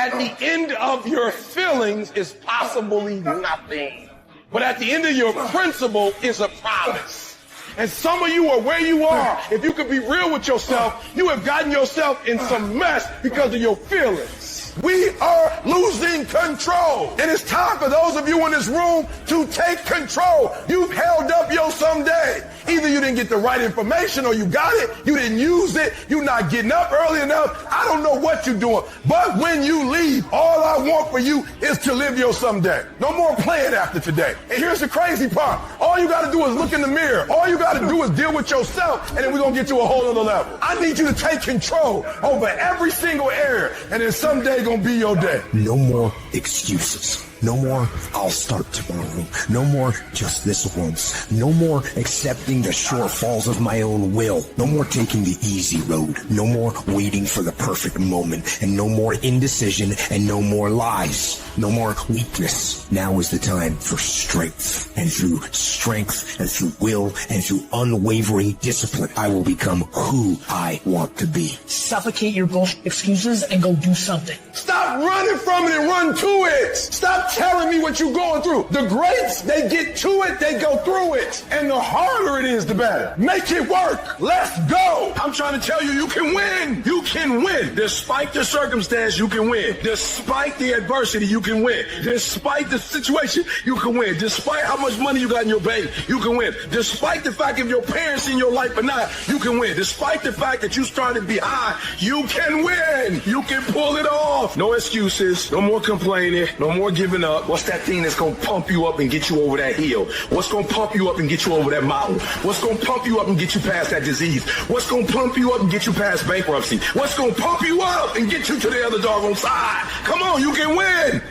At the end of your feelings is possibly nothing. But at the end of your principle is a promise. And some of you are where you are. If you could be real with yourself, you have gotten yourself in some mess because of your feelings. We are losing control. And it's time for those of you in this room to take control. You've held up your someday. Either you didn't get the right information or you got it, you didn't use it, you're not getting up early enough. I don't know what you're doing. But when you leave, all I want for you is to live your someday. No more playing after today. And here's the crazy part. All you got to do is look in the mirror. All you got to do is deal with yourself, and then we're going to get to a whole other level. I need you to take control over every single area, and then someday going to be your day. No more excuses. No more, I'll start tomorrow. No more, just this once. No more accepting the shortfalls of my own will. No more taking the easy road. No more waiting for the perfect moment. And no more indecision and no more lies. No more weakness. Now is the time for strength. And through strength and through will and through unwavering discipline, I will become who I want to be. Suffocate your bullshit excuses and go do something. Stop running from it and run to it. Stop telling me what you're going through. The greats, they get to it, they go through it. And the harder it is, the better. Make it work. Let's go. I'm trying to tell you, you can win. You can win. Despite the circumstance, you can win. Despite the adversity, you can win. Despite the situation, you can win. Despite how much money you got in your bank, you can win. Despite the fact if your parents in your life or not, you can win. Despite the fact that you started behind, you can win. You can pull it off. No excuses. No more complaining. No more giving up. What's that thing that's going to pump you up and get you over that hill? What's going to pump you up and get you over that mountain? What's going to pump you up and get you past that disease? What's going to pump you up and get you past bankruptcy? What's going to pump you up and get you to the other doggone side? Come on, you can win.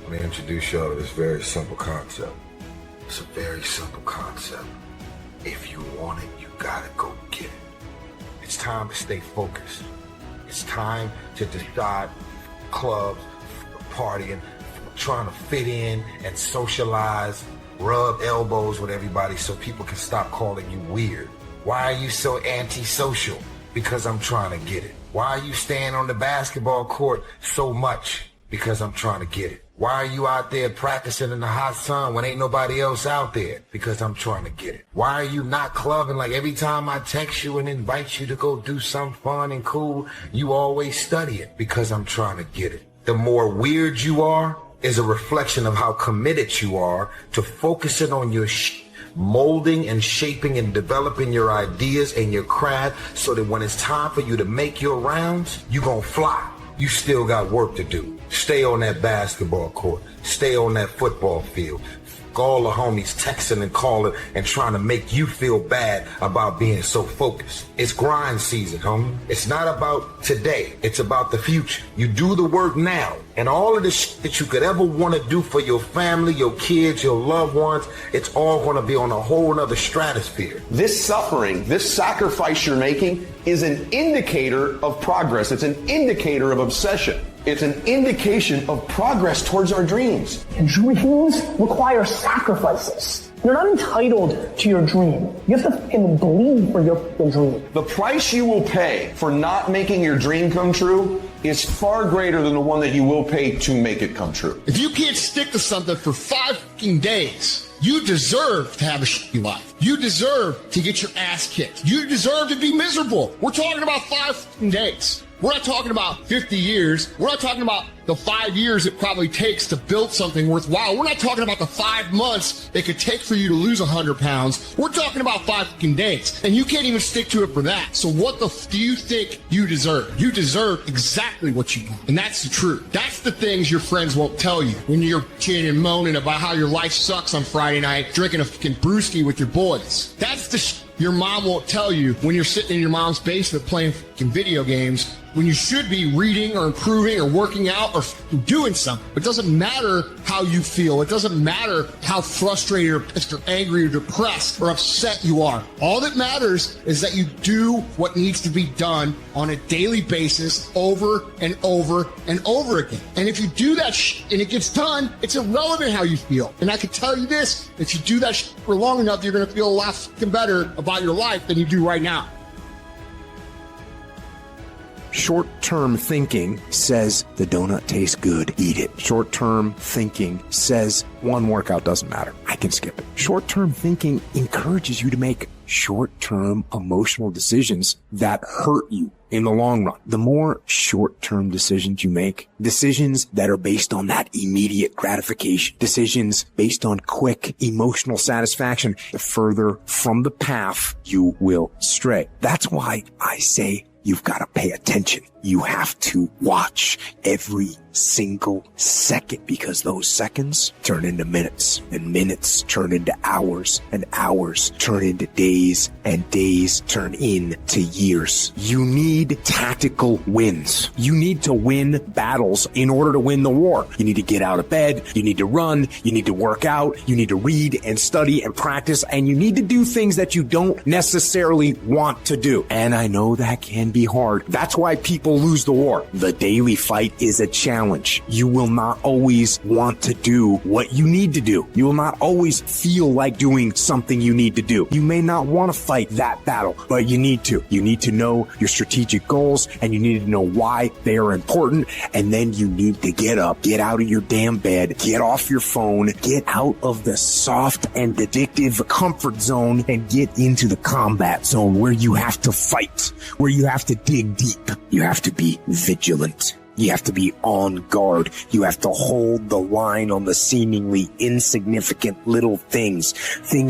Let me introduce y'all to this very simple concept. It's a very simple concept. If you want it, you gotta go get it. It's time to stay focused. It's time to decide clubs, partying, trying to fit in and socialize, rub elbows with everybody so people can stop calling you weird. Why are you so antisocial? Because I'm trying to get it. Why are you staying on the basketball court so much? Because I'm trying to get it. Why are you out there practicing in the hot sun when ain't nobody else out there? Because I'm trying to get it. Why are you not clubbing like every time I text you and invite you to go do something fun and cool, you always study it? Because I'm trying to get it. The more weird you are is a reflection of how committed you are to focusing on your molding and shaping and developing your ideas and your craft so that when it's time for you to make your rounds, you're gonna fly. You still got work to do. Stay on that basketball court. Stay on that football field. All the homies texting and calling and trying to make you feel bad about being so focused. It's grind season, homie. It's not about today. It's about the future. You do the work now. And all of the shit that you could ever want to do for your family, your kids, your loved ones, it's all going to be on a whole nother stratosphere. This suffering, this sacrifice you're making is an indicator of progress. It's an indicator of obsession. It's an indication of progress towards our dreams. And dreams require sacrifices. You're not entitled to your dream. You have to fucking bleed for your dream. The price you will pay for not making your dream come true is far greater than the one that you will pay to make it come true. If you can't stick to something for 5 fucking days, you deserve to have a shitty life. You deserve to get your ass kicked. You deserve to be miserable. We're talking about 5 fucking days. We're not talking about 50 years. We're not talking about the 5 years it probably takes to build something worthwhile. We're not talking about the 5 months it could take for you to lose 100 pounds. We're talking about 5 fucking days. And you can't even stick to it for that. So what the do you think you deserve? You deserve exactly what you want. And that's the truth. That's the things your friends won't tell you when you're cheating and moaning about how your life sucks on Friday night, drinking a fucking brewski with your boys. That's the your mom won't tell you when you're sitting in your mom's basement playing fucking video games when you should be reading or improving or working out or doing something. It doesn't matter how you feel. It doesn't matter how frustrated or pissed or angry or depressed or upset you are. All that matters is that you do what needs to be done on a daily basis over and over and over again. And if you do that and it gets done, it's irrelevant how you feel. And I can tell you this, if you do that for long enough, you're going to feel a lot fucking better about your life than you do right now. Short-term thinking says the donut tastes good, eat it. Short-term thinking says one workout doesn't matter, I can skip it. Short-term thinking encourages you to make short-term emotional decisions that hurt you in the long run. The more short-term decisions you make, decisions that are based on that immediate gratification, decisions based on quick emotional satisfaction, the further from the path you will stray. That's why I say you've got to pay attention. You have to watch every single second, because those seconds turn into minutes, and minutes turn into hours, and hours turn into days, and days turn into years. You need tactical wins. You need to win battles in order to win the war. You need to get out of bed. You need to run. You need to work out. You need to read and study and practice, and you need to do things that you don't necessarily want to do. And I know that can be hard. That's why people lose the war. The daily fight is a challenge. You will not always want to do what you need to do. You will not always feel like doing something you need to do. You may not want to fight that battle, but you need to. You need to know your strategic goals, and you need to know why they are important. And then you need to get up, get out of your damn bed, get off your phone, get out of the soft and addictive comfort zone, and get into the combat zone where you have to fight, where you have to dig deep. You have to be vigilant. You have to be on guard. You have to hold the line on the seemingly insignificant little things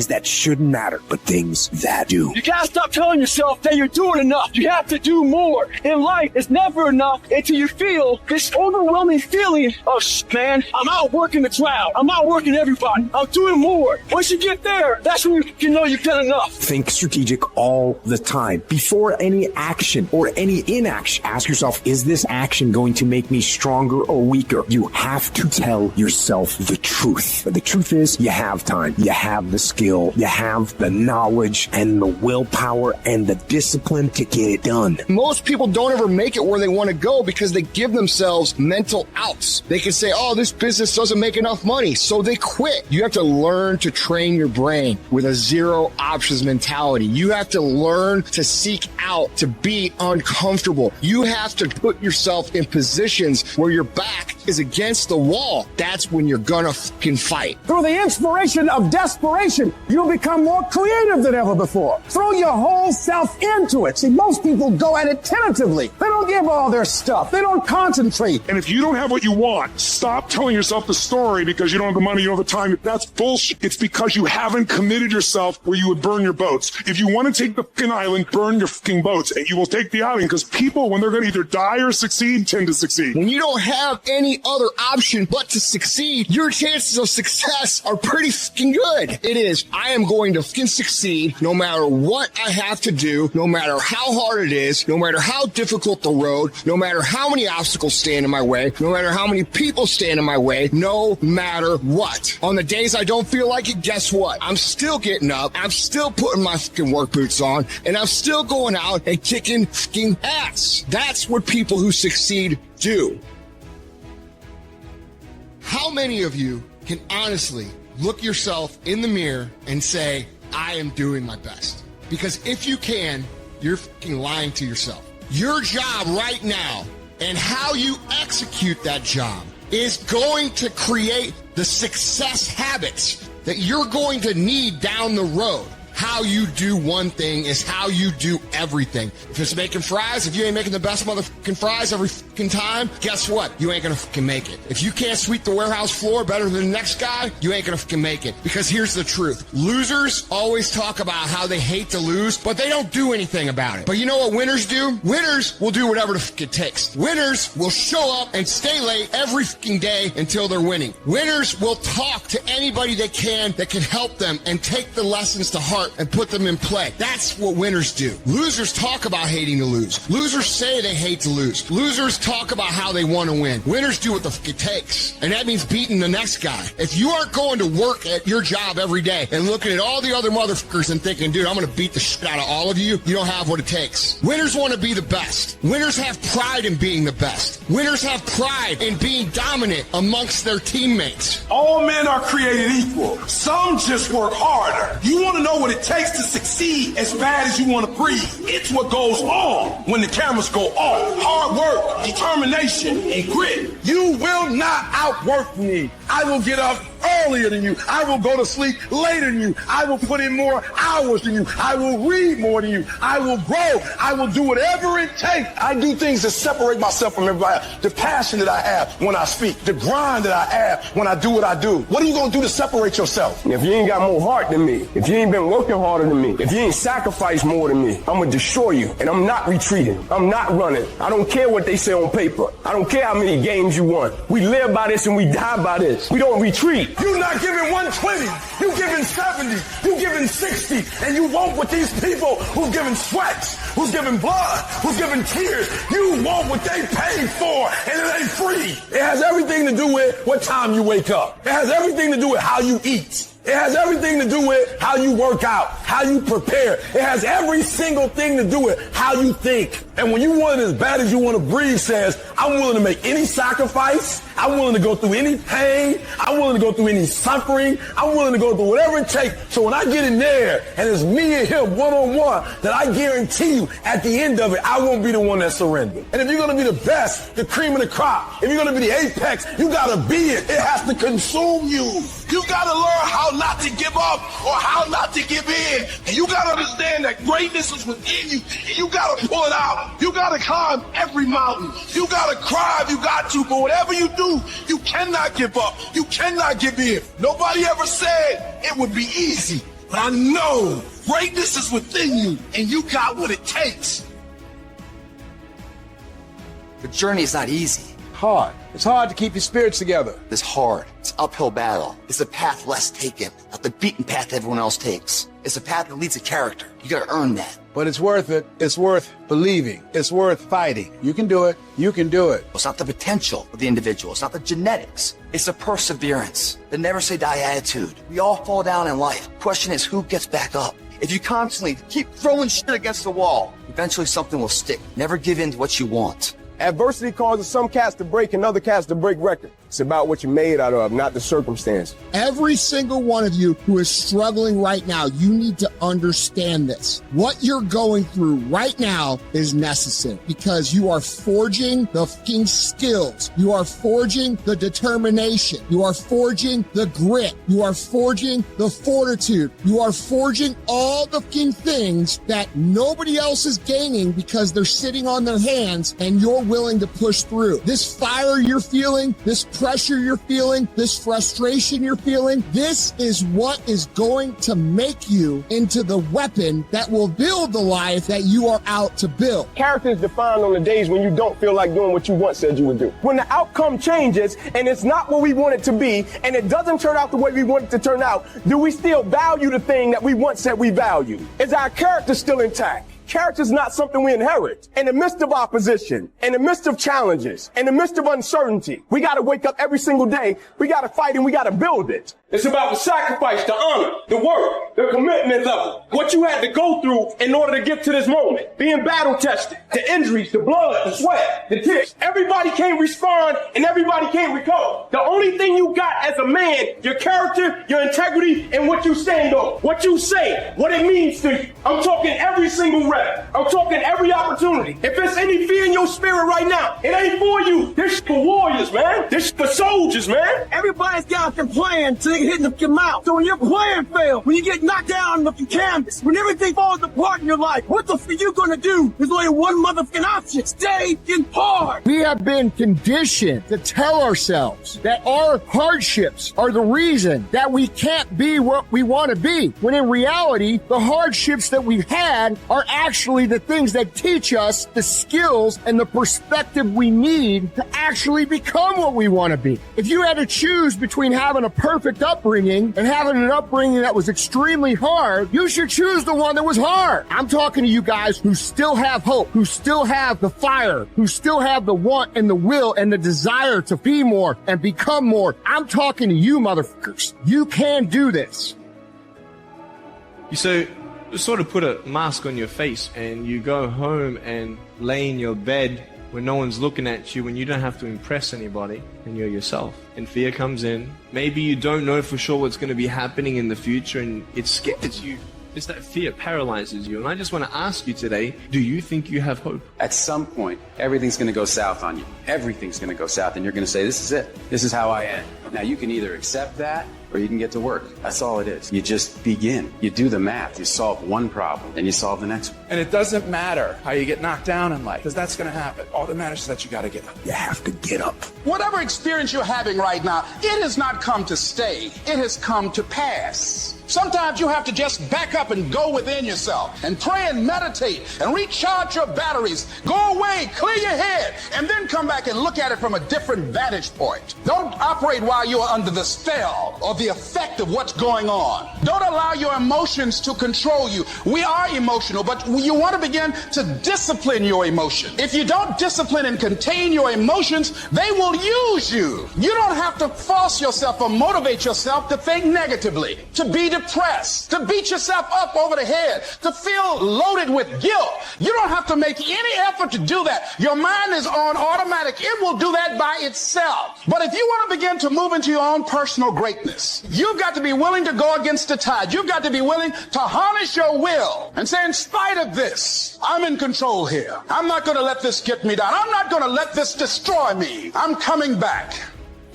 that shouldn't matter, but things that do. You gotta stop telling yourself that you're doing enough. You have to do more. In life, it's never enough until you feel this overwhelming feeling of, man, I'm outworking the crowd. I'm outworking everybody. I'm doing more. Once you get there, that's when you know you've done enough. Think strategic all the time. Before any action or any inaction, ask yourself, is this action going to make me stronger or weaker? You have to tell yourself the truth. But the truth is, you have time, you have the skill, you have the knowledge and the willpower and the discipline to get it done. Most people don't ever make it where they want to go because they give themselves mental outs. They can say, oh, this business doesn't make enough money, so they quit. You have to learn to train your brain with a zero options mentality. You have to learn to seek out, to be uncomfortable. You have to put yourself in positions where your back is against the wall. That's when you're gonna fucking fight. Through the inspiration of desperation, you'll become more creative than ever before. Throw your whole self into it. See, most people go at it tentatively. They don't give all their stuff. They don't concentrate. And if you don't have what you want, stop telling yourself the story because you don't have the money, you don't have the time. That's bullshit. It's because you haven't committed yourself where you would burn your boats. If you want to take the fucking island, burn your fucking boats, and you will take the island, because people, when they're going to either die or succeed, tend to succeed. When you don't have any other option but to succeed, your chances of success are pretty fucking good. It is, I am going to fucking succeed no matter what I have to do, no matter how hard it is, no matter how difficult the road, no matter how many obstacles stand in my way, no matter how many people stand in my way, no matter what. On the days I don't feel like it, guess what? I'm still getting up, I'm still putting my fucking work boots on, and I'm still going out and kicking fucking ass. That's what people who succeed do. How many of you can honestly look yourself in the mirror and say, I am doing my best? Because if you can, you're fucking lying to yourself. Your job right now and how you execute that job is going to create the success habits that you're going to need down the road. How you do one thing is how you do everything. If it's making fries, if you ain't making the best motherfucking fries every fucking time, guess what? You ain't gonna fucking make it. If you can't sweep the warehouse floor better than the next guy, you ain't gonna fucking make it. Because here's the truth. Losers always talk about how they hate to lose, but they don't do anything about it. But you know what winners do? Winners will do whatever the fuck it takes. Winners will show up and stay late every fucking day until they're winning. Winners will talk to anybody they can that can help them and take the lessons to heart and put them in play. That's what winners do. Losers talk about hating to lose. Losers say they hate to lose. Losers talk talk about how they want to win. Winners do what the fuck it takes. And that means beating the next guy. If you aren't going to work at your job every day and looking at all the other motherfuckers and thinking, dude, I'm going to beat the shit out of all of you, you don't have what it takes. Winners want to be the best. Winners have pride in being the best. Winners have pride in being dominant amongst their teammates. All men are created equal. Some just work harder. You want to know what it takes to succeed as bad as you want to breathe. It's what goes on when the cameras go off. Hard work, determination, and grit. You will not outwork me. I will get up earlier than you. I will go to sleep later than you. I will put in more hours than you. I will read more than you. I will grow. I will do whatever it takes. I do things to separate myself from everybody else. The passion that I have when I speak. The grind that I have when I do what I do. What are you going to do to separate yourself? If you ain't got more heart than me, if you ain't been working harder than me, if you ain't sacrificed more than me, I'm going to destroy you. And I'm not retreating. I'm not running. I don't care what they say on paper. I don't care how many games you won. We live by this and we die by this. We don't retreat. You're not giving 120. You're giving 70. You're giving 60. And you want what these people who've given sweats, who's given blood, who's given tears, you want what they paid for, and it ain't free. It has everything to do with what time you wake up. It has everything to do with how you eat. It has everything to do with how you work out, how you prepare. It has every single thing to do with how you think. And when you want it as bad as you want to breathe says, I'm willing to make any sacrifice. I'm willing to go through any pain. I'm willing to go through any suffering. I'm willing to go through whatever it takes. So when I get in there and it's me and him one-on-one, that I guarantee you at the end of it, I won't be the one that surrendered. And if you're going to be the best, the cream of the crop, if you're going to be the apex, you got to be it. It has to consume you. You got to learn how not to give up or how not to give in. And you got to understand that greatness is within you. And you got to pull it out. You got to climb every mountain. You got to cry if you got to. But whatever you do, you cannot give up. You cannot give in. Nobody ever said it would be easy. But I know greatness is within you. And you got what it takes. The journey is not easy. Hard. It's hard to keep your spirits together. It's hard. It's an uphill battle. It's a path less taken, not the beaten path everyone else takes. It's a path that leads to character. You gotta earn that. But it's worth it. It's worth believing. It's worth fighting. You can do it. You can do it. It's not the potential of the individual. It's not the genetics. It's the perseverance, the never say die attitude. We all fall down in life. Question is, who gets back up? If you constantly keep throwing shit against the wall, eventually something will stick. Never give in to what you want. Adversity causes some cats to break and other cats to break records. It's about what you're made out of, not the circumstance. Every single one of you who is struggling right now, you need to understand this. What you're going through right now is necessary because you are forging the fucking skills. You are forging the determination. You are forging the grit. You are forging the fortitude. You are forging all the fucking things that nobody else is gaining because they're sitting on their hands and you're willing to push through. This fire you're feeling, this pressure you're feeling, this frustration you're feeling, this is what is going to make you into the weapon that will build the life that you are out to build. Character is defined on the days when you don't feel like doing what you once said you would do. When the outcome changes and it's not what we want it to be and it doesn't turn out the way we want it to turn out, do we still value the thing that we once said we value? Is our character still intact? Character is not something we inherit. In the midst of opposition, in the midst of challenges, in the midst of uncertainty, we got to wake up every single day. We got to fight and we got to build it. It's about the sacrifice, the honor, the work, the commitment level. What you had to go through in order to get to this moment. Being battle tested, the injuries, the blood, the sweat, the tears. Everybody can't respond and everybody can't recover. The only thing you got as a man, your character, your integrity, and what you stand on. What you say, what it means to you. I'm talking every single rep. I'm talking every opportunity. If there's any fear in your spirit right now, it ain't for you. This for warriors, man. This for soldiers, man. Everybody's got a plan to hit your mouth. So when your plan fails, when you get knocked down on the canvas, when everything falls apart in your life, what the f*** are you gonna do? There's only one motherfucking option. Stay in hard. We have been conditioned to tell ourselves that our hardships are the reason that we can't be what we want to be. When in reality, the hardships that we've had are actually the things that teach us the skills and the perspective we need to actually become what we you want to be. If you had to choose between having a perfect upbringing and having an upbringing that was extremely hard, you should choose the one that was hard. I'm talking to you guys who still have hope, who still have the fire, who still have the want and the will and the desire to be more and become more. I'm talking to you, motherfuckers. You can do this. You sort of put a mask on your face and you go home and lay in your bed when no one's looking at you, when you don't have to impress anybody, and you're yourself. And fear comes in. Maybe you don't know for sure what's going to be happening in the future, and it scares you. It's that fear paralyzes you. And I just want to ask you today, do you think you have hope? At some point, everything's going to go south on you. Everything's going to go south, and you're going to say, this is it. This is how I end. Now, you can either accept that, or you can get to work. That's all it is. You just begin. You do the math. You solve one problem, and you solve the next one. And it doesn't matter how you get knocked down in life, because that's going to happen. All that matters is that you got to get up. You have to get up. Whatever experience you're having right now, it has not come to stay. It has come to pass. Sometimes you have to just back up and go within yourself and pray and meditate and recharge your batteries. Go away, clear your head, and then come back and look at it from a different vantage point. Don't operate while you are under the spell or the effect of what's going on. Don't allow your emotions to control you. We are emotional, but you want to begin to discipline your emotion. If you don't discipline and contain your emotions, they will use you. You don't have to force yourself or motivate yourself to think negatively, to be depressed, to beat yourself up over the head, to feel loaded with guilt. You don't have to make any effort to do that. Your mind is on automatic. It will do that by itself. But if you want to begin to move into your own personal greatness, you've got to be willing to go against the tide. You've got to be willing to harness your will and say, in spite of this, I'm in control here. I'm not going to let this get me down. I'm not going to let this destroy me. I'm coming back.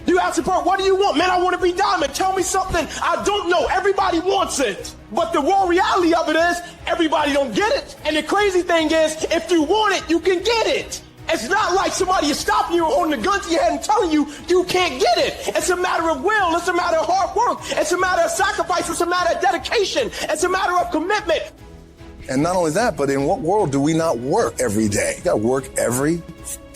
You ask the person, what do you want? Man, I want to be diamond. Tell me something I don't know. Everybody wants it. But the raw reality of it is everybody don't get it. And the crazy thing is, if you want it, you can get it. It's not like somebody is stopping you or holding a gun to your head and telling you you can't get it. It's a matter of will. It's a matter of hard work. It's a matter of sacrifice. It's a matter of dedication. It's a matter of commitment. And not only that, but in what world do we not work every day? You got to work every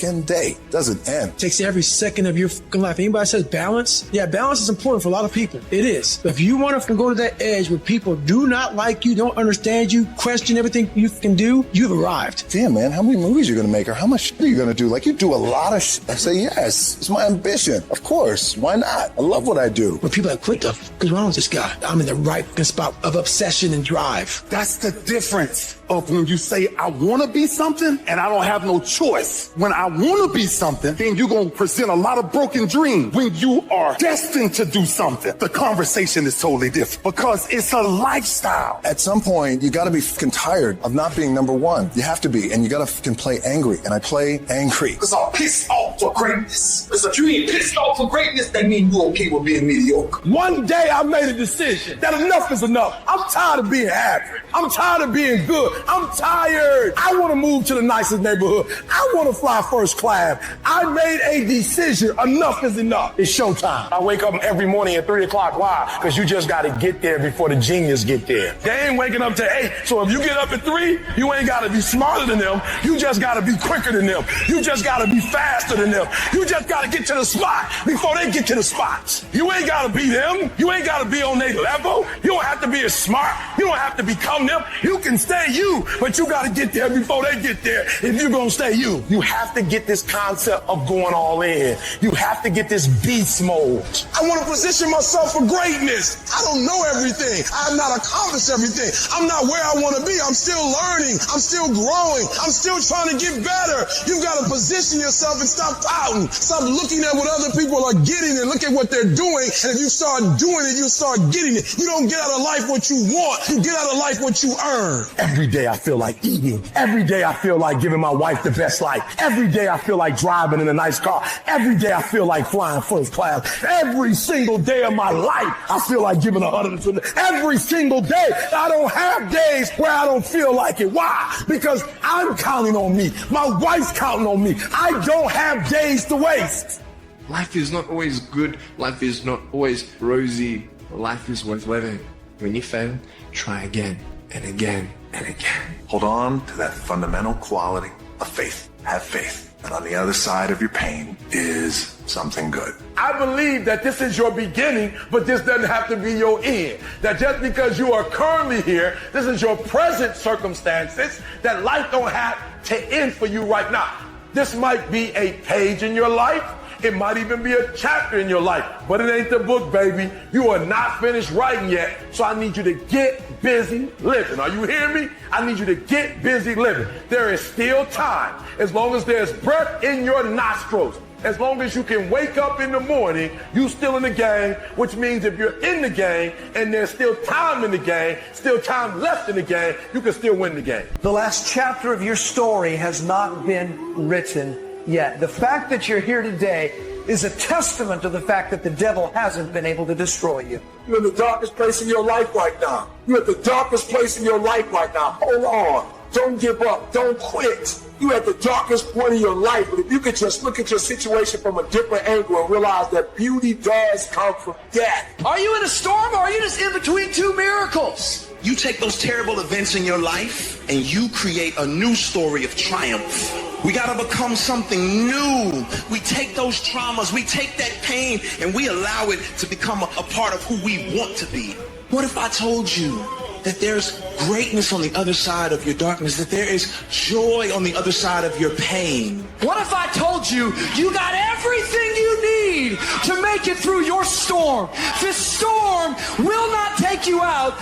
fucking day. Doesn't end. Takes every second of your fucking life. Anybody says balance? Yeah, balance is important for a lot of people. It is. But if you want to go to that edge where people do not like you, don't understand you, question everything you can do, you've arrived. Damn, man, how many movies are you going to make or how much shit are you going to do? Like, you do a lot of shit. I say, yes, it's my ambition. Of course. Why not? I love what I do. When people are like, what the fuck is wrong with this guy? I'm in the right spot of obsession and drive. That's the difference of when you say, I want to be something and I don't have no choice. When I want to be something, then you're going to present a lot of broken dreams. When you are destined to do something, the conversation is totally different because it's a lifestyle. At some point, you got to be fucking tired of not being number one. You have to be, and you got to fucking play angry. And I play angry. It's all pissed off for greatness. If you ain't pissed off for greatness, that means you're okay with being mediocre. One day I made a decision that enough is enough. I'm tired of being average. I'm tired of being good. I'm tired. I want to move to the nicest neighborhood. I want to fly first class. I made a decision. Enough is enough. It's showtime. I wake up every morning at 3 o'clock. Why? Because you just got to get there before the genius get there. They ain't waking up till 8. So if you get up at 3, you ain't got to be smarter than them. You just got to be quicker than them. You just got to be faster than them. You just got to get to the spot before they get to the spots. You ain't got to be them. You ain't got to be on their level. You don't have to be as smart. You don't have to become them. You can stay you, but you got to get there before they get there if you're going to stay you. You have to get this concept of going all in. You have to get this beast mode. I want to position myself for greatness. I don't know everything. I have not accomplished everything. I'm not where I want to be. I'm still learning. I'm still growing. I'm still trying to get better. You've got to position yourself and stop pouting. Stop looking at what other people are getting and look at what they're doing. And if you start doing it, you start getting it. You don't get out of life what you want. You get out of life what you earn. Every day I feel like eating. Every day I feel like giving my wife the best life. Every day I feel like driving in a nice car. Every day I feel like flying first class. Every single day of my life I feel like giving 100%. Every single day. I don't have days where I don't feel like it. Why? Because I'm counting on me. My wife's counting on me. I don't have days to waste. Life is not always good. Life is not always rosy. Life is worth living. When you fail, try again and again and again. Hold on to that fundamental quality of faith. Have faith. And on the other side of your pain is something good. I believe that this is your beginning, but this doesn't have to be your end. That just because you are currently here, this is your present circumstances, that life don't have to end for you right now. This might be a page in your life. It might even be a chapter in your life, but it ain't the book, baby. You are not finished writing yet, so I need you to get busy living. Are you hearing me? I need you to get busy living. There is still time. As long as there's breath in your nostrils, as long as you can wake up in the morning, you still in the game, which means if you're in the game and there's still time in the game, still time left in the game, you can still win the game. The last chapter of your story has not been written yet. The fact that you're here today is a testament to the fact that the devil hasn't been able to destroy you. You're in the darkest place in your life right now. You're at the darkest place in your life right now. Hold on. Don't give up. Don't quit. You're at the darkest point of your life. But if you could just look at your situation from a different angle and realize that beauty does come from death. Are you in a storm or are you just in between two miracles? You take those terrible events in your life and you create a new story of triumph. We got to become something new. We take those traumas, we take that pain, and we allow it to become a part of who we want to be. What if I told you that there's greatness on the other side of your darkness, that there is joy on the other side of your pain? What if I told you you got everything you need to make it through your storm? This storm will not take you out.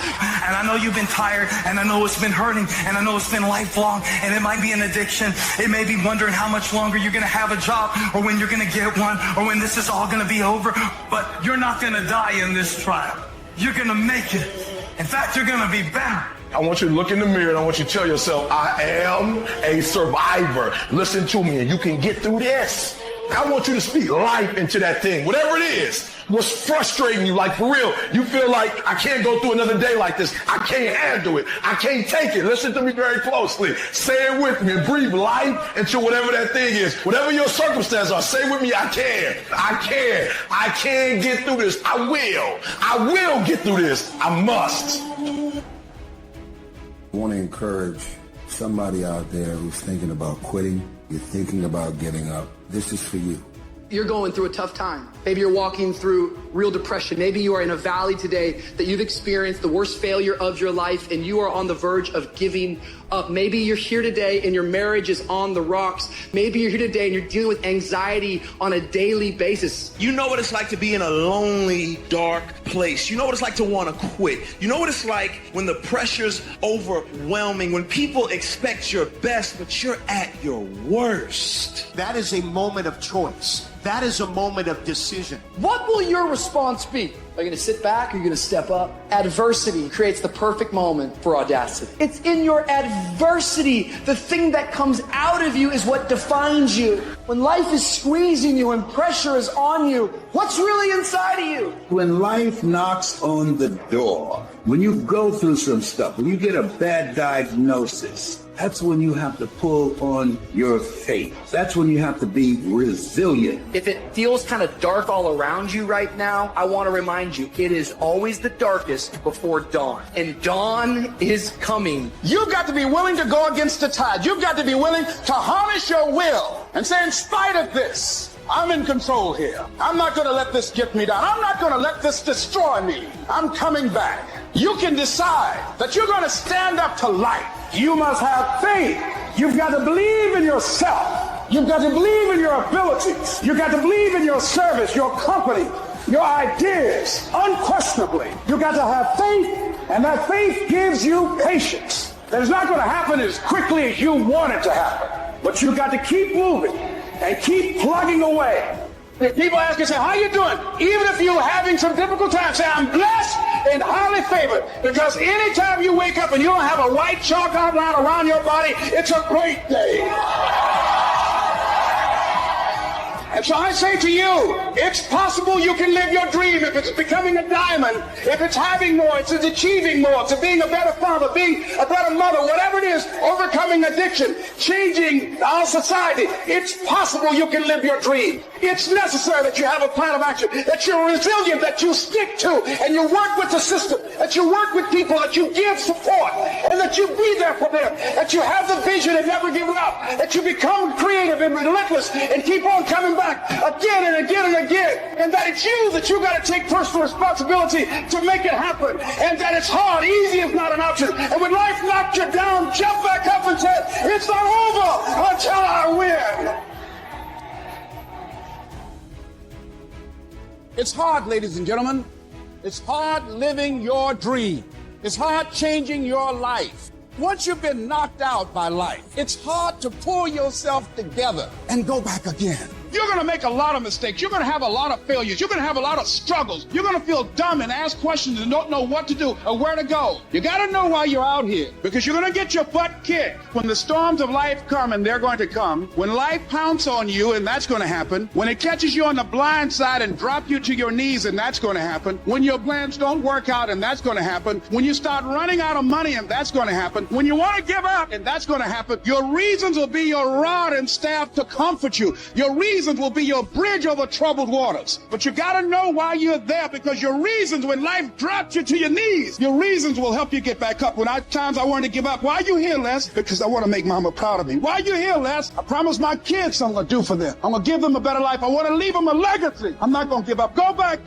And I know you've been tired, and I know it's been hurting, and I know it's been lifelong, and it might be an addiction. It may be wondering how much longer you're going to have a job, or when you're going to get one, or when this is all going to be over. But you're not going to die in this trial. You're going to make it. In fact, you're going to be better. I want you to look in the mirror and I want you to tell yourself, I am a survivor. Listen to me and you can get through this. I want you to speak life into that thing, whatever it is. What's frustrating you, like for real, you feel like I can't go through another day like this. I can't handle it. I can't take it. Listen to me very closely. Say it with me and breathe life into whatever that thing is. Whatever your circumstances are, say with me, I can. I can. I can get through this. I will get through this. I must. I want to encourage somebody out there who's thinking about quitting. You're thinking about giving up. This is for you. You're going through a tough time. Maybe you're walking through real depression. Maybe you are in a valley today that you've experienced the worst failure of your life and you are on the verge of giving up. Maybe you're here today and your marriage is on the rocks. Maybe you're here today and you're dealing with anxiety on a daily basis. You know what it's like to be in a lonely, dark place. You know what it's like to want to quit. You know what it's like when the pressure's overwhelming, when people expect your best, but you're at your worst. That is a moment of choice. That is a moment of decision. What will your response be? Are you going to sit back or are you going to step up? Adversity creates the perfect moment for audacity. It's in your adversity. The thing that comes out of you is what defines you. When life is squeezing you and pressure is on you, what's really inside of you? When life knocks on the door, when you go through some stuff, when you get a bad diagnosis, that's when you have to pull on your faith. That's when you have to be resilient. If it feels kind of dark all around you right now, I want to remind you, it is always the darkest before dawn. And dawn is coming. You've got to be willing to go against the tide. You've got to be willing to harness your will and say, in spite of this, I'm in control here. I'm not going to let this get me down. I'm not going to let this destroy me. I'm coming back. You can decide that you're going to stand up to life. You must have faith. You've got to believe in yourself. You've got to believe in your abilities. You've got to believe in your service, your company, your ideas. Unquestionably, you've got to have faith, and that faith gives you patience. That is not going to happen as quickly as you want it to happen. But you've got to keep moving and keep plugging away. If people ask you, say, how you doing? Even if you're having some difficult times, say, I'm blessed and highly favored. Because anytime you wake up and you don't have a white chalk outline around your body, it's a great day. And so I say to you, it's possible. possible you can live your dream. If it's becoming a diamond, if it's having more, it's achieving more, it's being a better father, being a better mother, whatever it is, overcoming addiction, changing our society. It's possible you can live your dream. It's necessary that you have a plan of action, that you're resilient, that you stick to, and you work with the system, that you work with people, that you give support, and that you be there for them, that you have the vision and never give up, that you become creative and relentless and keep on coming back again and again and again, and that it's you that you got to take personal responsibility to make it happen, and that it's hard, easy is not an option, and when life knocks you down, jump back up and say, it's not over until I win. It's hard, ladies and gentlemen. It's hard living your dream. It's hard changing your life. Once you've been knocked out by life, it's hard to pull yourself together and go back again. You're going to make a lot of mistakes. You're going to have a lot of failures. You're going to have a lot of struggles. You're going to feel dumb and ask questions and don't know what to do or where to go. You got to know why you're out here, because you're going to get your butt kicked. When the storms of life come, and they're going to come, when life pounces on you, and that's going to happen, when it catches you on the blind side and drop you to your knees, and that's going to happen, when your plans don't work out, and that's going to happen, when you start running out of money, and that's going to happen, when you want to give up, and that's going to happen, your reasons will be your rod and staff to comfort you. Your reasons will be your bridge over troubled waters. But you got to know why you're there, because your reasons, when life drops you to your knees, your reasons will help you get back up. When times I wanted to give up, why are you here, Les? Because I want to make mama proud of me. Why are you here, Les? I promised my kids something to do for them. I'm going to give them a better life. I want to leave them a legacy. I'm not going to give up. Go back,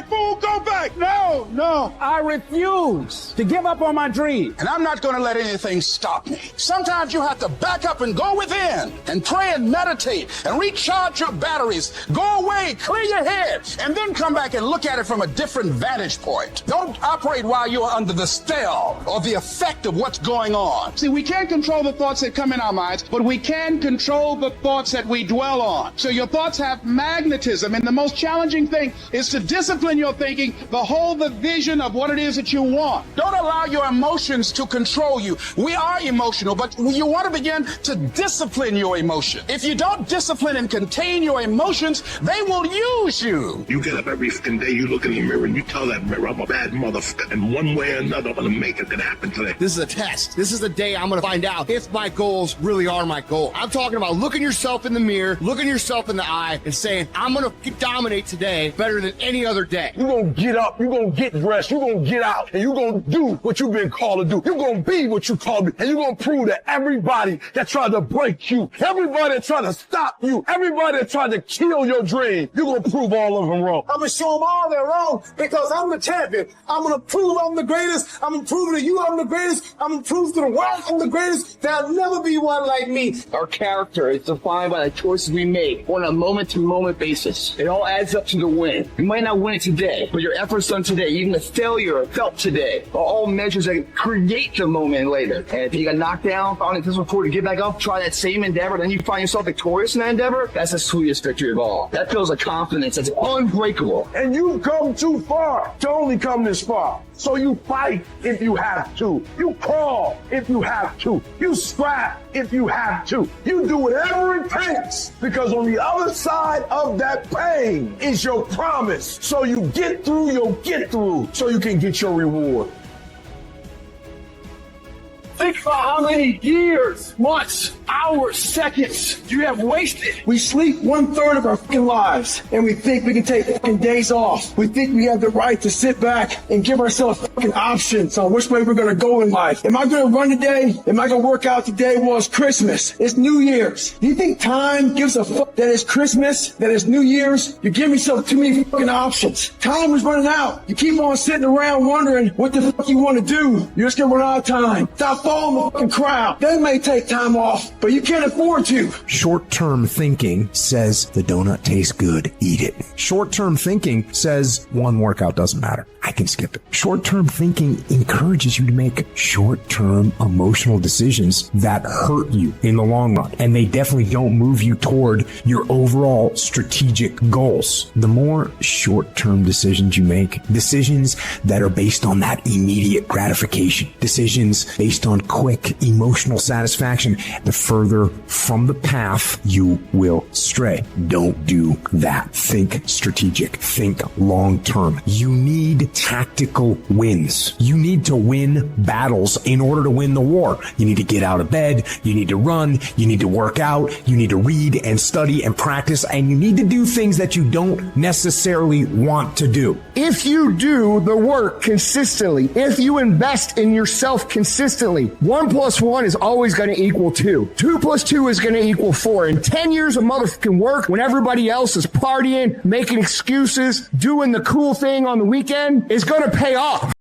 fool, go back. No, I refuse to give up on my dream. And I'm not going to let anything stop me. Sometimes you have to back up and go within and pray and meditate and recharge your batteries. Go away, clear your head, and then come back and look at it from a different vantage point. Don't operate while you're under the spell or the effect of what's going on. See, we can't control the thoughts that come in our minds, but we can control the thoughts that we dwell on. So your thoughts have magnetism, and the most challenging thing is to discipline your thinking, hold the vision of what it is that you want. Don't allow your emotions to control you. We are emotional, but you want to begin to discipline your emotion. If you don't discipline and contain your emotions, they will use you. You get up every fucking day, you look in the mirror, and you tell that mirror, I'm a bad motherfucker, and one way or another, I'm gonna make it happen today. This is a test. This is the day I'm gonna find out if my goals really are my goal. I'm talking about looking yourself in the mirror, looking yourself in the eye, and saying, I'm gonna dominate today better than any other day. You're gonna get up, you're gonna get dressed, you're gonna get out, and you're gonna do what you've been called to do. You're gonna be what you called to be, and you're gonna prove to everybody that tried to break you, everybody that tried to stop you, everybody that tried to kill your dream, you're gonna prove all of them wrong. I'm gonna show them all they're wrong, because I'm the champion. I'm gonna prove I'm the greatest. I'm gonna prove to you I'm the greatest. I'm gonna prove to the world I'm the greatest. There'll never be one like me. Our character is defined by the choices we make on a moment-to-moment basis. It all adds up to the win. You might not win it today, but your efforts done today, even the failure felt today, are all measures that create the moment later. And if you got knocked down, found it difficult to get back up, try that same endeavor, then you find yourself victorious in that endeavor, that's the sweetest victory of all. That feels like confidence that's unbreakable. And you've come too far to only come this far. So you fight if you have to. You crawl if you have to. You scrap if you have to. You do whatever it takes, because on the other side of that pain is your promise. So you get through, you'll get through, so you can get your reward. Think about how many years, months, hours, seconds you have wasted. We sleep 1/3 of our fucking lives, and we think we can take fucking days off. We think we have the right to sit back and give ourselves fucking options on which way we're gonna go in life. Am I gonna run today? Am I gonna work out today? Well, it's Christmas. It's New Year's. Do you think time gives a fuck that it's Christmas, that it's New Year's? You're giving yourself too many fucking options. Time is running out. You keep on sitting around wondering what the fuck you want to do. You're just gonna run out of time. Stop following the fucking crowd. They may take time off, but you can't afford to. Short-term thinking says the donut tastes good, eat it. Short-term thinking says one workout doesn't matter. I can skip it. Short-term thinking encourages you to make short-term emotional decisions that hurt you in the long run, and they definitely don't move you toward your overall strategic goals. The more short-term decisions you make, decisions that are based on that immediate gratification, decisions based on quick emotional satisfaction, the further from the path you will stray. Don't do that. Think strategic. Think long-term. You need tactical wins. You need to win battles in order to win the war. You need to get out of bed. You need to run. You need to work out. You need to read and study and practice. And you need to do things that you don't necessarily want to do. If you do the work consistently, if you invest in yourself consistently, 1 + 1 is always going to equal 2. 2 + 2 is going to equal 4. In 10 years of motherfucking work, when everybody else is partying, making excuses, doing the cool thing on the weekend, is going to pay off.